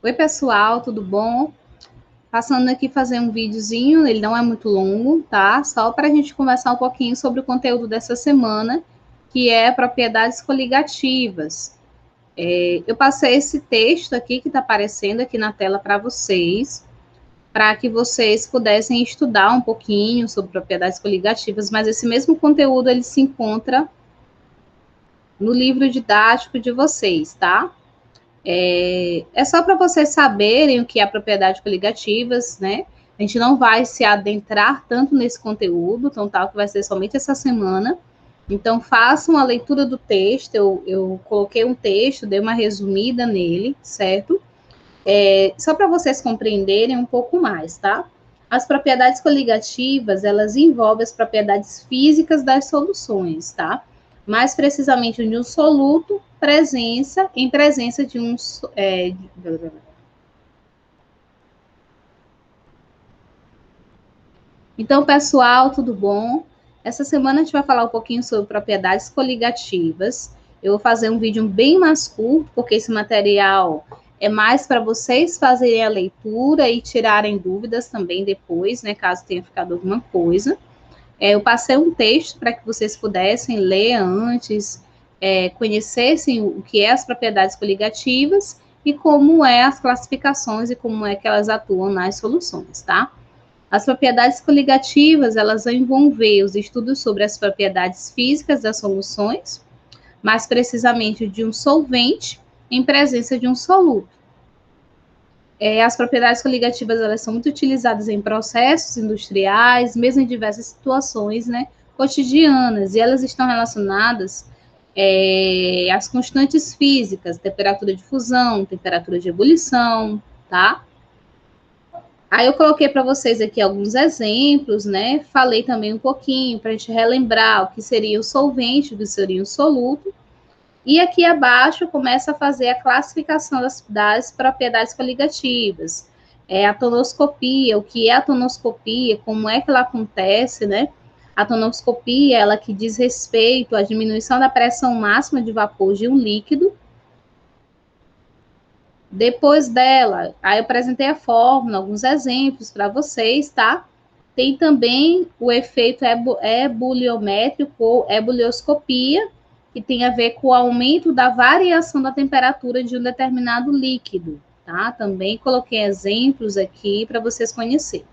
Oi, pessoal, tudo bom? Passando aqui fazer um videozinho, ele não é muito longo, tá? Só para a gente conversar um pouquinho sobre o conteúdo dessa semana, que é propriedades coligativas. Eu passei esse texto aqui que está aparecendo aqui na tela para que vocês pudessem estudar um pouquinho sobre propriedades coligativas, mas esse mesmo conteúdo ele se encontra no livro didático de vocês, tá? É só para vocês saberem o que é propriedade coligativas, né? A gente não vai se adentrar tanto nesse conteúdo, então tal que vai ser somente essa semana. Então façam a leitura do texto, eu coloquei um texto, dei uma resumida nele, certo? Só para vocês compreenderem um pouco mais, tá? As propriedades coligativas, elas envolvem as propriedades físicas das soluções, tá? Mais precisamente de um soluto, em presença de um... Então, pessoal, tudo bom? Essa semana a gente vai falar um pouquinho sobre propriedades coligativas. Eu vou fazer um vídeo bem mais curto, porque esse material é mais para vocês fazerem a leitura e tirarem dúvidas também depois, né, caso tenha ficado alguma coisa. Eu passei um texto para que vocês pudessem ler antes, conhecessem o que é as propriedades coligativas e como é as classificações e como é que elas atuam nas soluções, tá? As propriedades coligativas, elas vão envolver os estudos sobre as propriedades físicas das soluções, mais precisamente de um solvente em presença de um soluto. As propriedades coligativas, elas são muito utilizadas em processos industriais, mesmo em diversas situações, né, cotidianas, e elas estão relacionadas às constantes físicas, temperatura de fusão, temperatura de ebulição, tá? Aí eu coloquei para vocês aqui alguns exemplos, né? Falei também um pouquinho para a gente relembrar o que seria o solvente, o que seria o soluto. E aqui abaixo começa a fazer a classificação das propriedades coligativas. A tonoscopia, o que é a tonoscopia, como é que ela acontece, né? A tonoscopia, ela que diz respeito à diminuição da pressão máxima de vapor de um líquido. Depois dela, aí eu apresentei a fórmula, alguns exemplos para vocês, tá? Tem também o efeito ebuliométrico ou ebulioscopia, que tem a ver com o aumento da variação da temperatura de um determinado líquido, tá? Também coloquei exemplos aqui para vocês conhecerem.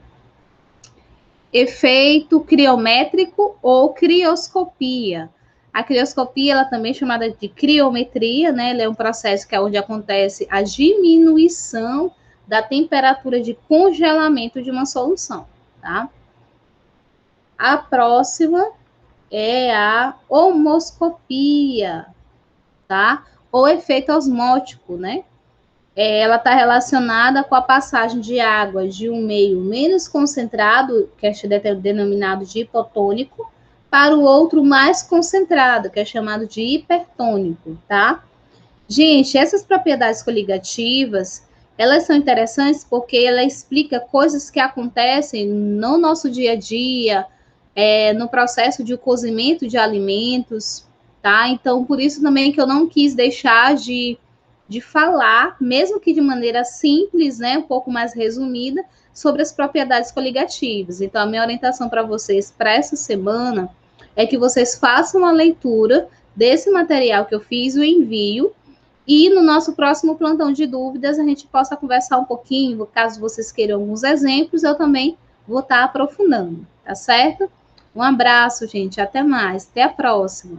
Efeito criométrico ou crioscopia. A crioscopia, ela também é chamada de criometria, né? Ela é um processo que é onde acontece a diminuição da temperatura de congelamento de uma solução, tá? A próxima é a osmoscopia, tá? Ou efeito osmótico, né? Ela está relacionada com a passagem de água de um meio menos concentrado, que é denominado de hipotônico, para o outro mais concentrado, que é chamado de hipertônico, tá? Gente, essas propriedades coligativas, elas são interessantes porque ela explica coisas que acontecem no nosso dia a dia, no processo de cozimento de alimentos, tá? Então, por isso também que eu não quis deixar de falar, mesmo que de maneira simples, né, um pouco mais resumida, sobre as propriedades coligativas. Então, a minha orientação para vocês para essa semana é que vocês façam a leitura desse material que eu fiz, o envio, e no nosso próximo plantão de dúvidas a gente possa conversar um pouquinho, caso vocês queiram alguns exemplos, eu também vou estar aprofundando, tá certo? Um abraço, gente, até mais, até a próxima.